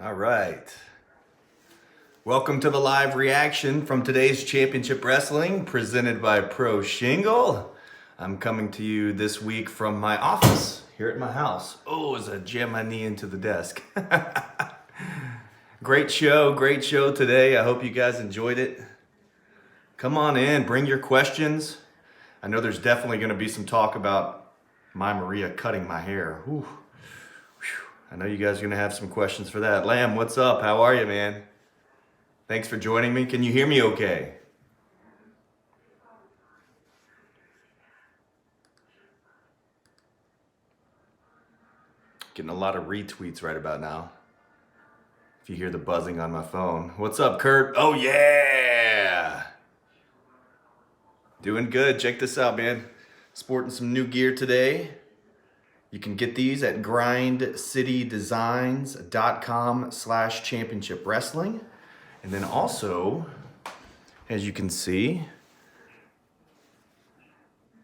All right. Welcome to the live reaction from today's Championship Wrestling presented by Pro Shingle. I'm coming to you this week from my office here at my house. Oh, as I jam my knee into the desk. Great show today. I hope you guys enjoyed it. Come on in, bring your questions. I know there's definitely going to be some talk about my Maria cutting my hair. Whew. I know you guys are going to have some questions for that. Lamb, what's up? How are you, man? Thanks for joining me. Can you hear me okay? Getting a lot of retweets right about now. If you hear the buzzing on my phone. What's up, Kurt? Oh, yeah! Doing good. Check this out, man. Sporting some new gear today. You can get these at grindcitydesigns.com/championship wrestling. And then also, as you can see,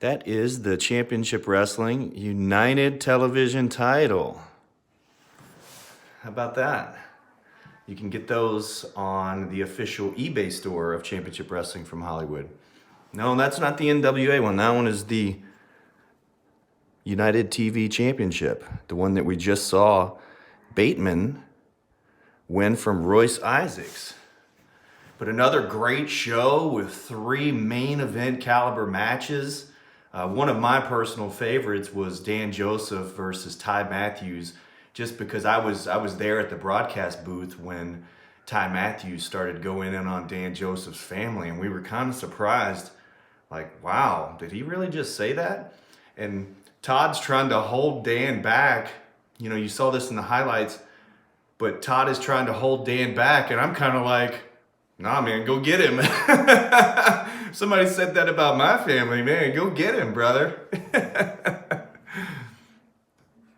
that is the Championship Wrestling United Television title. How about that? You can get those on the official eBay store of Championship Wrestling from Hollywood. No, that's not the NWA one. That one is the United TV Championship, the one that we just saw Bateman win from Royce Isaacs. But another great show with 3 main event caliber matches. One of my personal favorites was Dan Joseph versus Ty Matthews, just because I was there at the broadcast booth when Ty Matthews started going in on Dan Joseph's family, and we were kind of surprised, like, wow, did he really just say that? And Todd's trying to hold Dan back. You know, you saw this in the highlights, but Todd is trying to hold Dan back, and I'm kind of like, nah, man, go get him. Somebody said that about my family, man. Go get him, brother.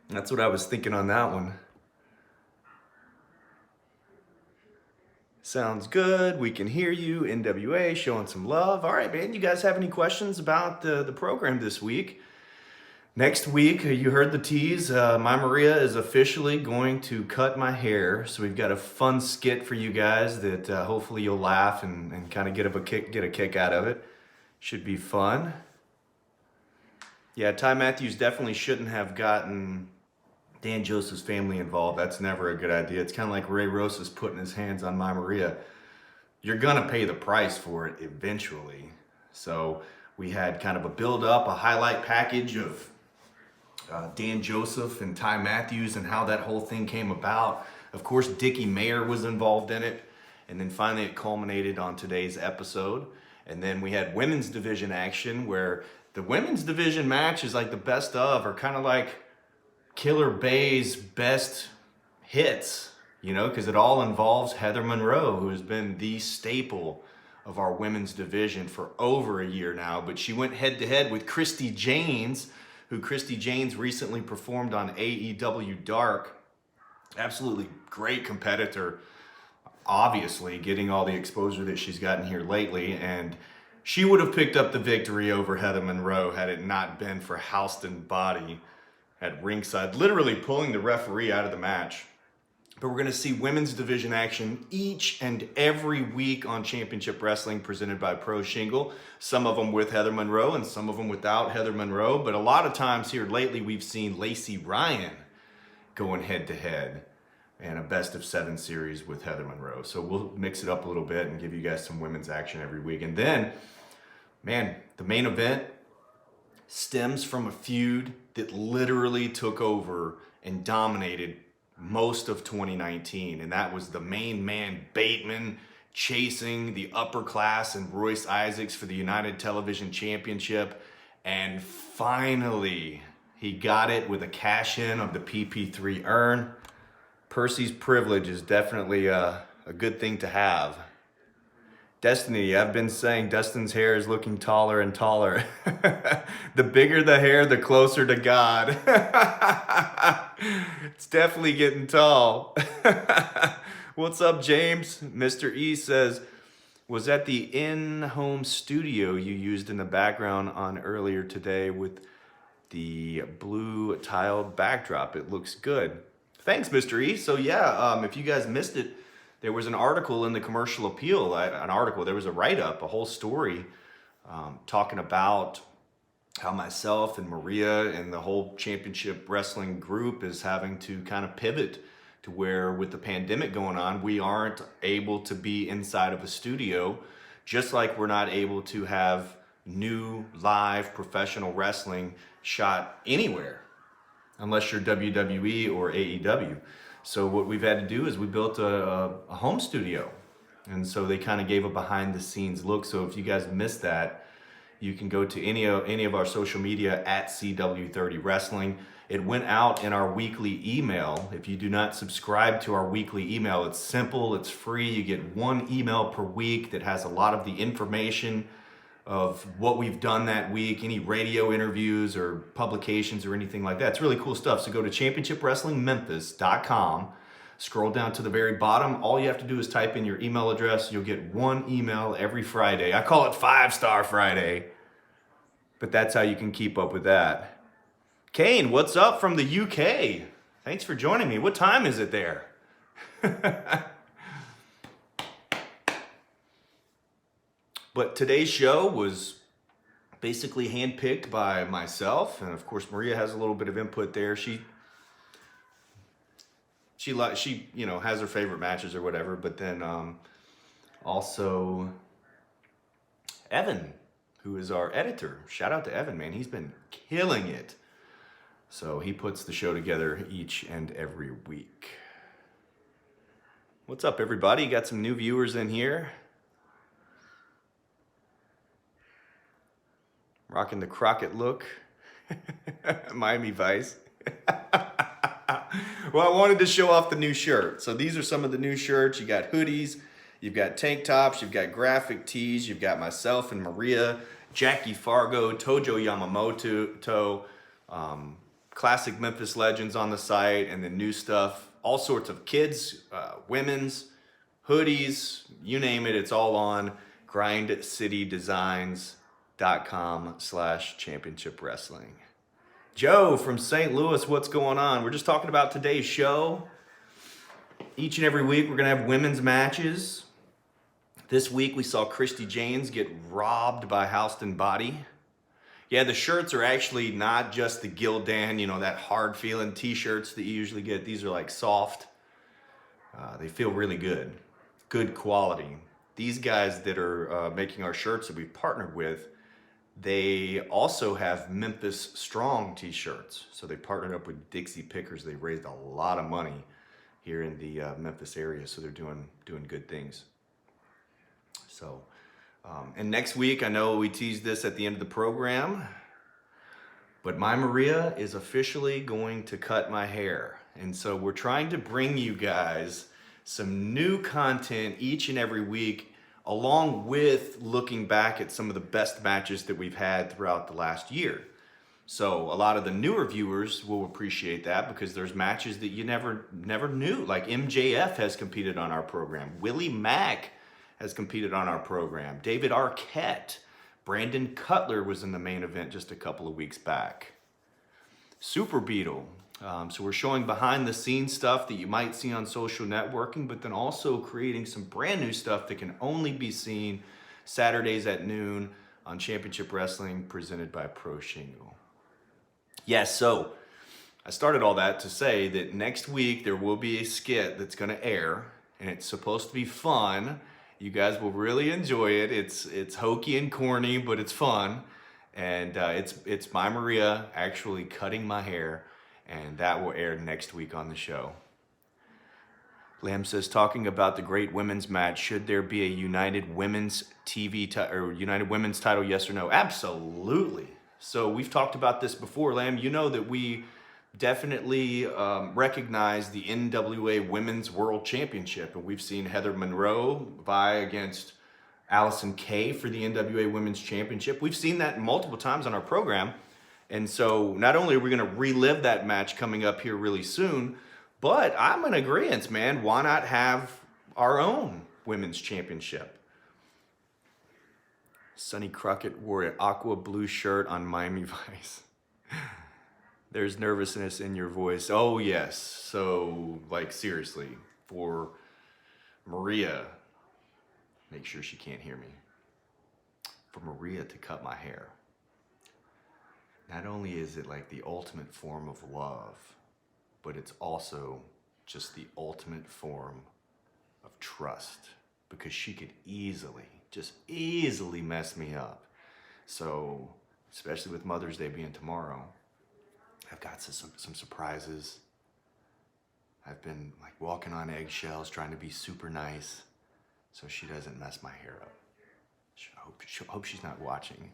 That's what I was thinking on that one. Sounds good. We can hear you. NWA showing some love. All right, man. You guys have any questions about the program this week? Next week, you heard the tease. My Maria is officially going to cut my hair. So we've got a fun skit for you guys that hopefully you'll laugh and kind of get a kick out of it. Should be fun. Yeah, Ty Matthews definitely shouldn't have gotten Dan Joseph's family involved. That's never a good idea. It's kind of like Ray Rosas putting his hands on my Maria. You're going to pay the price for it eventually. So we had kind of a build up, a highlight package of Dan Joseph and Ty Matthews and how that whole thing came about. Of course, Dickie Mayer was involved in it. And then finally it culminated on today's episode. And then we had women's division action where the women's division match is like the best of, or kind of like Killer Bay's best hits, you know, because it all involves Heather Monroe, who has been the staple of our women's division for over a year now. But she went head to head with Christy Janes, who Christy Janes recently performed on AEW Dark. Absolutely great competitor, obviously getting all the exposure that she's gotten here lately. And she would have picked up the victory over Heather Monroe had it not been for Houston Body at ringside, literally pulling the referee out of the match. But we're going to see women's division action each and every week on Championship Wrestling presented by Pro Shingle. Some of them with Heather Monroe and some of them without Heather Monroe. But a lot of times here lately we've seen Lacey Ryan going head to head and a best of 7 series with Heather Monroe. So we'll mix it up a little bit and give you guys some women's action every week. And then, man, the main event stems from a feud that literally took over and dominated most of 2019, and that was the main man Bateman chasing the upper class and Royce Isaacs for the United Television Championship, and finally he got it with a cash-in of the PP3 urn. Percy's privilege is definitely a good thing to have. Destiny, I've been saying Dustin's hair is looking taller and taller. The bigger the hair, the closer to God. It's definitely getting tall. What's up, James? Mr. E says, was that the in-home studio you used in the background on earlier today with the blue tiled backdrop? It looks good. Thanks, Mr. E. So yeah, if you guys missed it, there was an article in the Commercial Appeal, there was a write-up, a whole story talking about how myself and Maria and the whole championship wrestling group is having to kind of pivot to where, with the pandemic going on, we aren't able to be inside of a studio, just like we're not able to have new live professional wrestling shot anywhere unless you're WWE or AEW. So what we've had to do is we built a home studio. And so they kind of gave a behind the scenes look. So if you guys missed that, you can go to any of our social media at CW30 Wrestling. It went out in our weekly email. If you do not subscribe to our weekly email, it's simple, it's free. You get one email per week that has a lot of the information of what we've done that week, any radio interviews or publications or anything like that. It's really cool stuff. So go to championshipwrestlingmemphis.com, scroll down to the very bottom. All you have to do is type in your email address. You'll get one email every Friday. I call it 5-Star Friday, but that's how you can keep up with that. Kane, what's up from the UK? Thanks for joining me. What time is it there? But today's show was basically handpicked by myself, and of course Maria has a little bit of input there. She has her favorite matches or whatever, but then also Evan, who is our editor. Shout out to Evan, man. He's been killing it. So he puts the show together each and every week. What's up, everybody? Got some new viewers in here. Rocking the Crockett look. Miami Vice. Well, I wanted to show off the new shirt. So these are some of the new shirts. You got hoodies, you've got tank tops, you've got graphic tees, you've got myself and Maria, Jackie Fargo, Tojo Yamamoto, classic Memphis legends on the site, and the new stuff. All sorts of kids, women's, hoodies, you name it, it's all on grindcitydesigns.com/championship wrestling. Joe from St. Louis, what's going on? We're just talking about today's show. Each and every week, we're going to have women's matches. This week, we saw Christy Janes get robbed by Houston Body. Yeah, the shirts are actually not just the Gildan, that hard-feeling t-shirts that you usually get. These are like soft. They feel really good. Good quality. These guys that are making our shirts that we've partnered with, they also have Memphis Strong t-shirts. So they partnered up with Dixie Pickers. They raised a lot of money here in the Memphis area. So they're doing good things. So, and next week, I know we teased this at the end of the program, but my Maria is officially going to cut my hair. And so we're trying to bring you guys some new content each and every week, along with looking back at some of the best matches that we've had throughout the last year. So a lot of the newer viewers will appreciate that because there's matches that you never knew. Like MJF has competed on our program. Willie Mack has competed on our program. David Arquette. Brandon Cutler was in the main event just a couple of weeks back. Super Beetle. So we're showing behind the scenes stuff that you might see on social networking, but then also creating some brand new stuff that can only be seen Saturdays at noon on Championship Wrestling presented by Pro Shingle. Yes, so I started all that to say that next week there will be a skit that's going to air, and it's supposed to be fun. You guys will really enjoy it. It's hokey and corny, but it's fun. And it's my Maria actually cutting my hair, and that will air next week on the show. Lamb says, talking about the great women's match, should there be a United Women's United Women's title, yes or no? Absolutely. So we've talked about this before, Lamb. You know that we definitely recognize the NWA Women's World Championship, and we've seen Heather Monroe vie against Allison Kay for the NWA Women's Championship. We've seen that multiple times on our program. And so not only are we going to relive that match coming up here really soon, but I'm in agreement, man. Why not have our own women's championship? Sonny Crockett wore an aqua blue shirt on Miami Vice. There's nervousness in your voice. Oh, yes. So, like, seriously, for Maria, make sure she can't hear me. For Maria to cut my hair, not only is it like the ultimate form of love, but it's also just the ultimate form of trust, because she could easily mess me up. So, especially with Mother's Day being tomorrow, I've got some surprises. I've been like walking on eggshells, trying to be super nice so she doesn't mess my hair up. I hope she's not watching.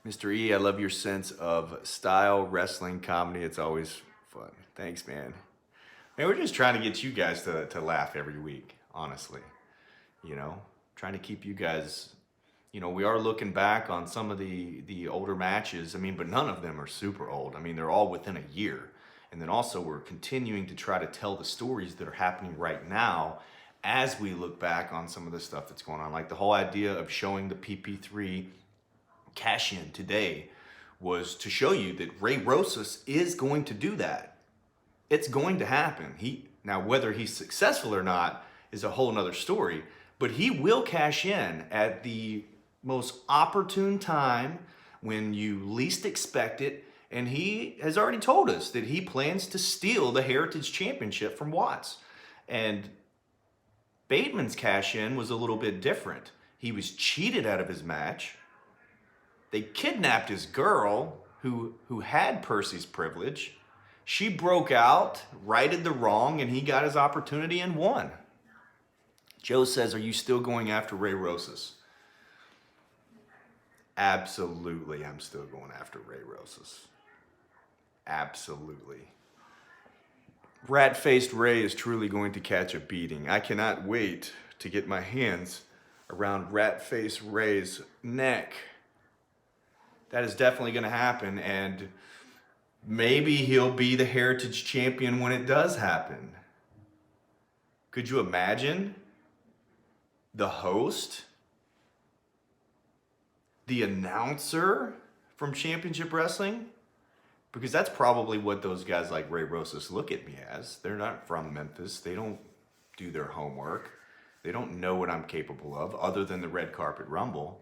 Mr. E, I love your sense of style, wrestling, comedy. It's always fun. Thanks, man. Man, we're just trying to get you guys to laugh every week, honestly. You know, trying to keep you guys, you know, we are looking back on some of the older matches. I mean, but none of them are super old. I mean, they're all within a year. And then also we're continuing to try to tell the stories that are happening right now as we look back on some of the stuff that's going on. Like the whole idea of showing the PP3 cash-in today was to show you that Ray Rosas is going to do that. It's going to happen. Now, whether he's successful or not is a whole nother story, but he will cash in at the most opportune time when you least expect it. And he has already told us that he plans to steal the Heritage Championship from Watts. And Bateman's cash-in was a little bit different. He was cheated out of his match. They kidnapped his girl who had Percy's privilege. She broke out, righted the wrong, and he got his opportunity and won. Joe says, are you still going after Ray Rosas? Absolutely, I'm still going after Ray Rosas. Absolutely. Rat-faced Ray is truly going to catch a beating. I cannot wait to get my hands around Rat-faced Ray's neck. That is definitely going to happen, and maybe he'll be the Heritage Champion when it does happen. Could you imagine the host, the announcer from Championship Wrestling? Because that's probably what those guys like Ray Rosas look at me as. They're not from Memphis. They don't do their homework. They don't know what I'm capable of other than the Red Carpet Rumble.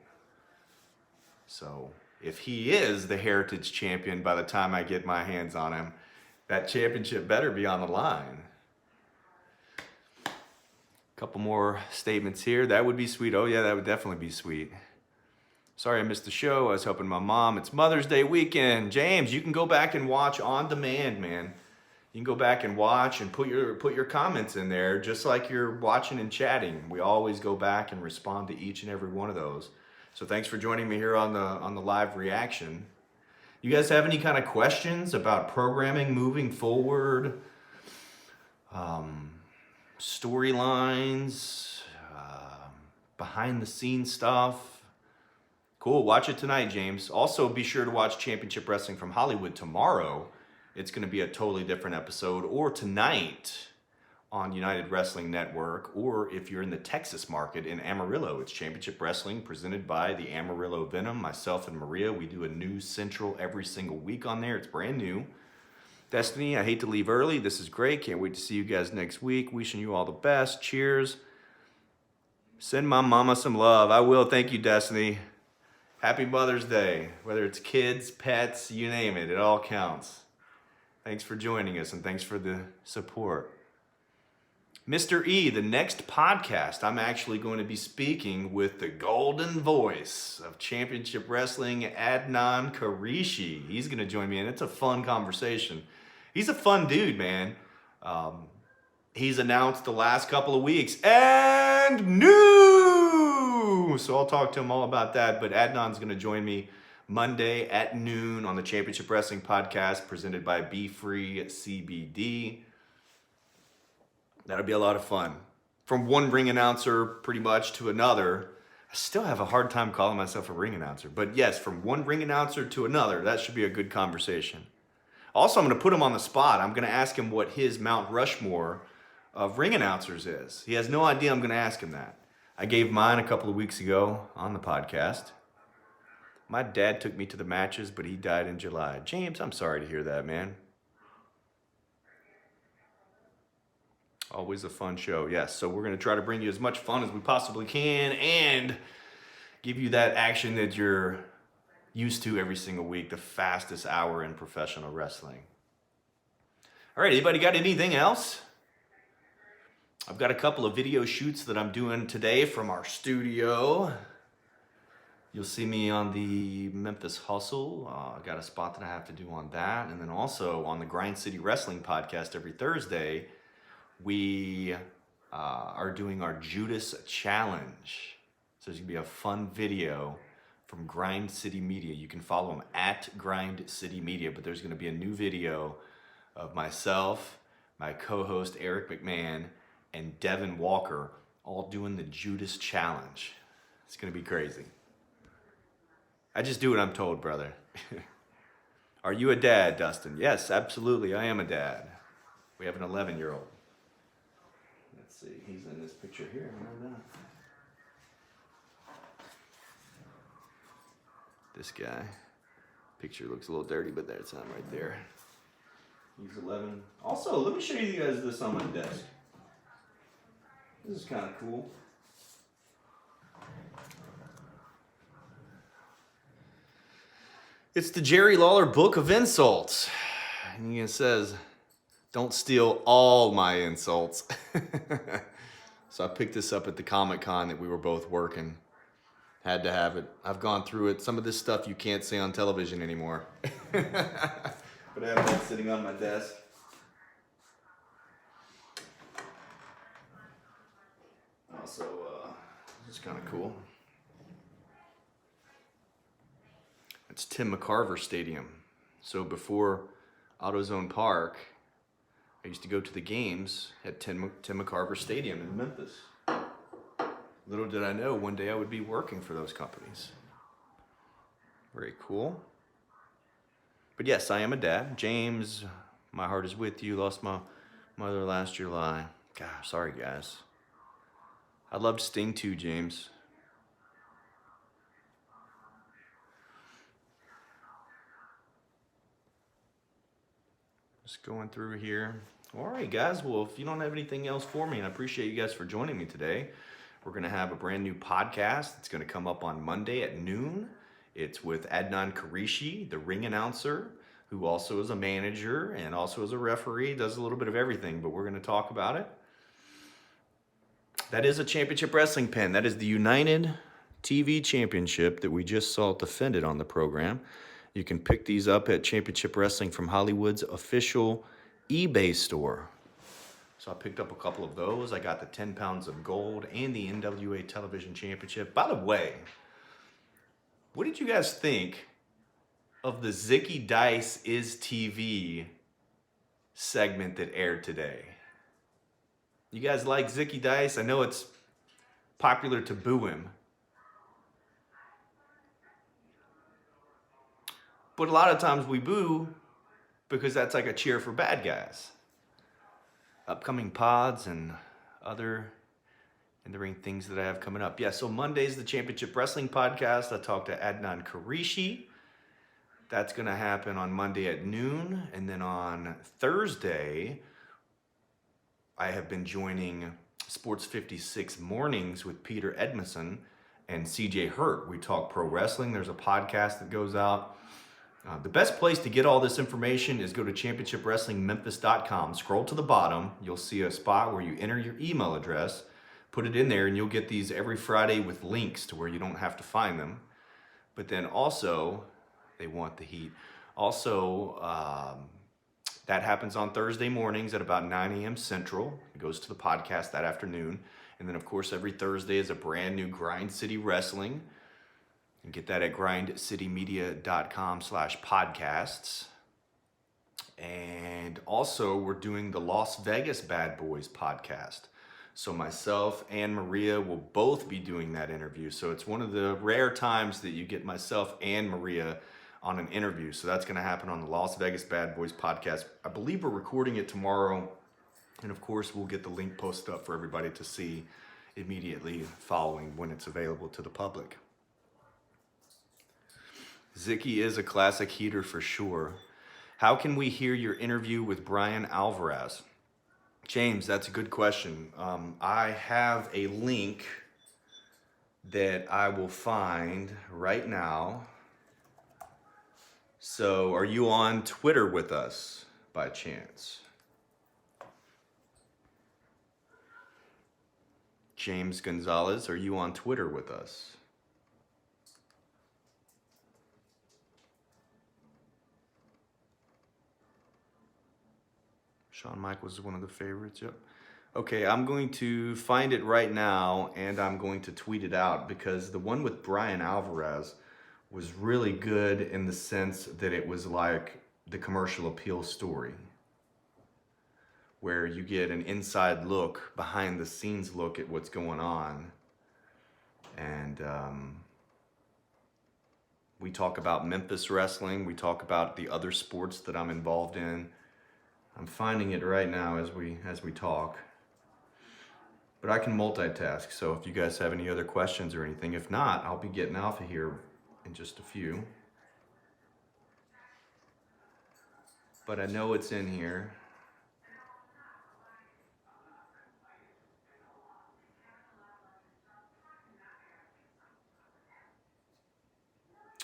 So if he is the Heritage Champion by the time I get my hands on him, that championship better be on the line. A couple more statements here. That would be sweet. Oh yeah, that would definitely be sweet. Sorry I missed the show. I was helping my mom. It's Mother's Day weekend. James, you can go back and watch on demand, man. You can go back and watch and put your comments in there just like you're watching and chatting. We always go back and respond to each and every one of those. So thanks for joining me here on the live reaction. You guys have any kind of questions about programming moving forward? Storylines, behind the scenes stuff? Cool, watch it tonight, James. Also, be sure to watch Championship Wrestling from Hollywood tomorrow. It's going to be a totally different episode. Or tonight on United Wrestling Network. Or if you're in the Texas market in Amarillo, it's Championship Wrestling presented by the Amarillo Venom. Myself and Maria, we do a news central every single week on there. It's brand new. Destiny, I hate to leave early. This is great. Can't wait to see you guys next week. Wishing you all the best. Cheers. Send my mama some love. I will. Thank you, Destiny. Happy Mother's Day. Whether it's kids, pets, you name it, it all counts. Thanks for joining us and thanks for the support. Mr. E, the next podcast, I'm actually going to be speaking with the golden voice of Championship Wrestling, Adnan Karishi. He's going to join me and it's a fun conversation. He's a fun dude, man. He's announced the last couple of weeks and new. So I'll talk to him all about that. But Adnan's going to join me Monday at noon on the Championship Wrestling podcast presented by Be Free CBD. That'll be a lot of fun. From one ring announcer pretty much to another. I still have a hard time calling myself a ring announcer. But yes, from one ring announcer to another, that should be a good conversation. Also, I'm going to put him on the spot. I'm going to ask him what his Mount Rushmore of ring announcers is. He has no idea I'm going to ask him that. I gave mine a couple of weeks ago on the podcast. My dad took me to the matches, but he died in July. James, I'm sorry to hear that, man. Always a fun show. Yes, so we're going to try to bring you as much fun as we possibly can and give you that action that you're used to every single week, the fastest hour in professional wrestling. All right, anybody got anything else? I've got a couple of video shoots that I'm doing today from our studio. You'll see me on the Memphis Hustle. I got a spot that I have to do on that. And then also on the Grind City Wrestling podcast every Thursday, we are doing our Judas Challenge. So there's gonna be a fun video from Grind City Media. You can follow them at Grind City Media, but there's gonna be a new video of myself, my co-host Eric McMahon, and Devin Walker all doing the Judas Challenge. It's gonna be crazy. I just do what I'm told, brother. Are you a dad, Dustin? Yes, absolutely, I am a dad. We have an 11-year-old. Let's see, he's in this picture here, remember that? This guy. Picture looks a little dirty, but there's him right there. He's 11. Also, let me show you guys this on my desk. This is kind of cool. It's the Jerry Lawler Book of Insults. And it says, don't steal all my insults. So I picked this up at the Comic-Con that we were both working. Had to have it. I've gone through it. Some of this stuff you can't see on television anymore. But I have that sitting on my desk. Also, this is kind of cool. It's Tim McCarver Stadium. So before AutoZone Park, I used to go to the games at Tim McCarver Stadium in Memphis. Little did I know one day I would be working for those companies. Very cool. But yes, I am a dad. James, my heart is with you. Lost my mother last July. Gosh, sorry guys. I loved Sting too, James. Just going through here. All right, guys. Well, if you don't have anything else for me, and I appreciate you guys for joining me today, we're going to have a brand new podcast. It's going to come up on Monday at noon. It's with Adnan Karishi, the ring announcer, who also is a manager and also is a referee, does a little bit of everything, but we're going to talk about it. That is a championship wrestling pin. That is the United TV Championship that we just saw defended on the program. You can pick these up at Championship Wrestling from Hollywood's official eBay store. So I picked up a couple of those. I got the 10 pounds of gold and the NWA Television Championship. By the way, what did you guys think of the Zicky Dice is TV segment that aired today? You guys like Zicky Dice? I know it's popular to boo him. But a lot of times we boo because that's like a cheer for bad guys. Upcoming pods and other in-the-ring things that I have coming up. Yeah, so Monday's the Championship Wrestling Podcast. I talked to Adnan Karishi. That's going to happen on Monday at noon. And then on Thursday, I have been joining Sports 56 Mornings with Peter Edmondson and CJ Hurt. We talk pro wrestling. There's a podcast that goes out. The best place to get all this information is go to championshipwrestlingmemphis.com. Scroll to the bottom. You'll see a spot where you enter your email address, put it in there, and you'll get these every Friday with links to where you don't have to find them. But then also, they want the heat. Also, that happens on Thursday mornings at about 9 a.m. Central. It goes to the podcast that afternoon. And then, of course, every Thursday is a brand new Grind City Wrestling. You can get that at grindcitymedia.com/podcasts. And also, we're doing the Las Vegas Bad Boys podcast. So myself and Maria will both be doing that interview. So it's one of the rare times that you get myself and Maria on an interview. So that's going to happen on the Las Vegas Bad Boys podcast. I believe we're recording it tomorrow. And of course, we'll get the link posted up for everybody to see immediately following when it's available to the public. Zicky is a classic heater for sure. How can we hear your interview with Brian Alvarez? James, that's a good question. I have a link that I will find right now. So, are you on Twitter with us by chance? James Gonzalez, are you on Twitter with us? Shawn Michaels is one of the favorites, yep. Okay, I'm going to find it right now and I'm going to tweet it out because the one with Brian Alvarez was really good in the sense that it was like the commercial appeal story where you get an inside look, behind the scenes look at what's going on. And we talk about Memphis wrestling, we talk about the other sports that I'm involved in. I'm finding it right now as we talk. But I can multitask, so if you guys have any other questions or anything, if not, I'll be getting off of here in just a few. But I know it's in here.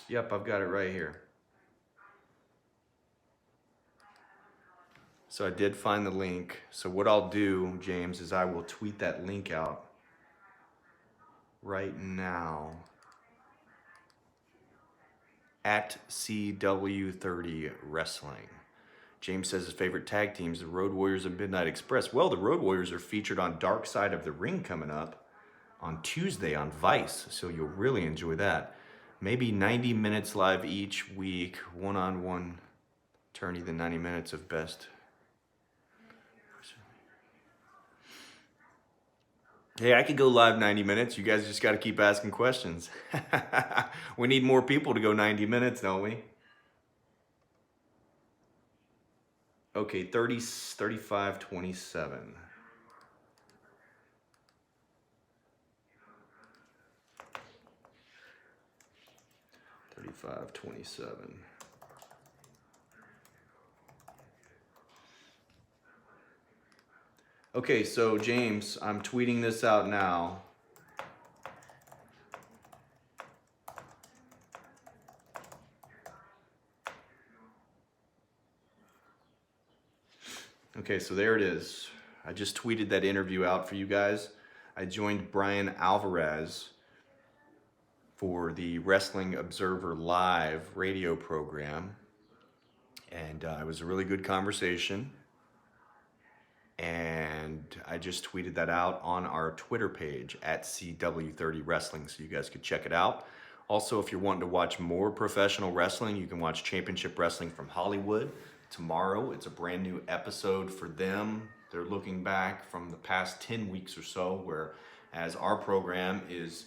Yep, I've got it right here. So I did find the link. So what I'll do, James, is I will tweet that link out right now at CW30 Wrestling. James says his favorite tag teams, the Road Warriors and Midnight Express. Well, the Road Warriors are featured on Dark Side of the Ring coming up on Tuesday on Vice, so you'll really enjoy that. Maybe 90 minutes live each week, one-on-one tourney, the 90 minutes of best. Hey, I could go live 90 minutes. You guys just got to keep asking questions. We need more people to go 90 minutes, don't we? Okay, 35, 27. Okay, so James, I'm tweeting this out now. Okay, so there it is. I just tweeted that interview out for you guys. I joined Brian Alvarez for the Wrestling Observer Live radio program. And it was a really good conversation. And I just tweeted that out on our Twitter page at CW30 Wrestling, so you guys could check it out. Also, if you're wanting to watch more professional wrestling, you can watch Championship Wrestling from Hollywood. Tomorrow, it's a brand new episode for them. They're looking back from the past 10 weeks or so, whereas our program is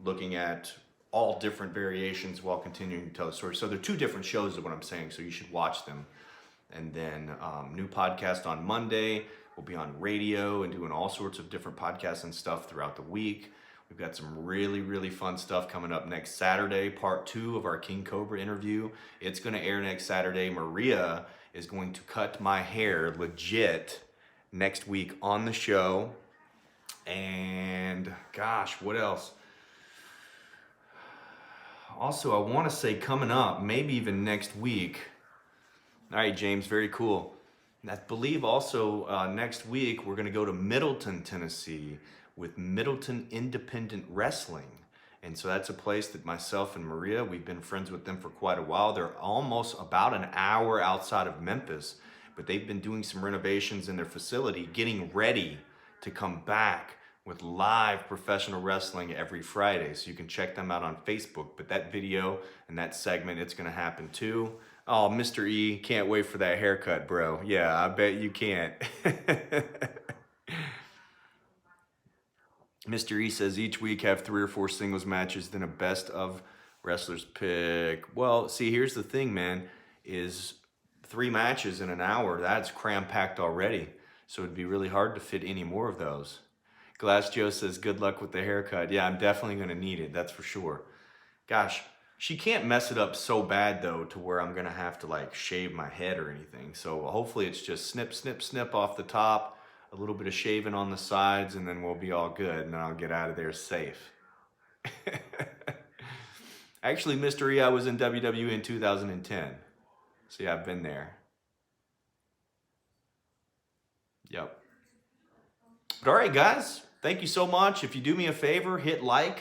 looking at all different variations while continuing to tell the story. So they're two different shows is what I'm saying, so you should watch them. And then new podcast on Monday. We'll be on radio and doing all sorts of different podcasts and stuff throughout the week. We've got some really, really fun stuff coming up next Saturday, part 2 of our King Cobra interview. It's going to air next Saturday. Maria is going to cut my hair legit next week on the show. And gosh, what else? Also, I want to say coming up, maybe even next week. All right, James, very cool. I believe also next week we're going to go to Middleton, Tennessee with Middleton Independent Wrestling. And so that's a place that myself and Maria, we've been friends with them for quite a while. They're almost about an hour outside of Memphis, but they've been doing some renovations in their facility, getting ready to come back with live professional wrestling every Friday. So you can check them out on Facebook. But that video and that segment, it's going to happen too. Oh, Mr. E, can't wait for that haircut, bro. Yeah, I bet you can't. Mr. E says each week have 3 or 4 singles matches, then a best of wrestlers pick. Well, see, here's the thing, man, is 3 matches in an hour, that's cram-packed already. So it'd be really hard to fit any more of those. Glass Joe says, good luck with the haircut. Yeah, I'm definitely going to need it, that's for sure. Gosh, She can't mess it up so bad though to where I'm gonna have to like shave my head or anything. So hopefully it's just snip, snip, snip off the top, a little bit of shaving on the sides, and then we'll be all good, and then I'll get out of there safe. Actually, Mystery, I was in WWE in 2010. So yeah, I've been there. Yep. But all right, guys, thank you so much. If you do me a favor, hit like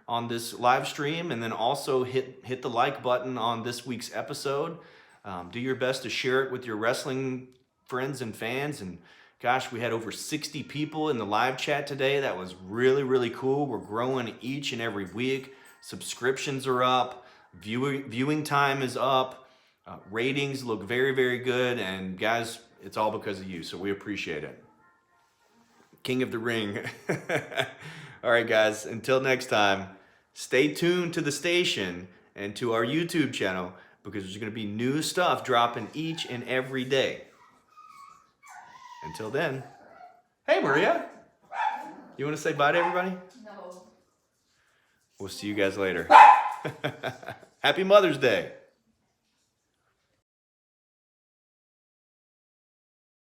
on this live stream, and then also hit the like button on this week's episode. Do your best to share it with your wrestling friends and fans. And gosh, we had over 60 people in the live chat today. That was really, really cool. We're growing each and every week. Subscriptions are up. Viewing time is up. Ratings look very, very good. And guys, it's all because of you. So we appreciate it. King of the Ring. All right, guys, until next time, stay tuned to the station and to our YouTube channel because there's going to be new stuff dropping each and every day. Until then, hey, Maria, you want to say bye to everybody? No. We'll see you guys later. Happy Mother's Day.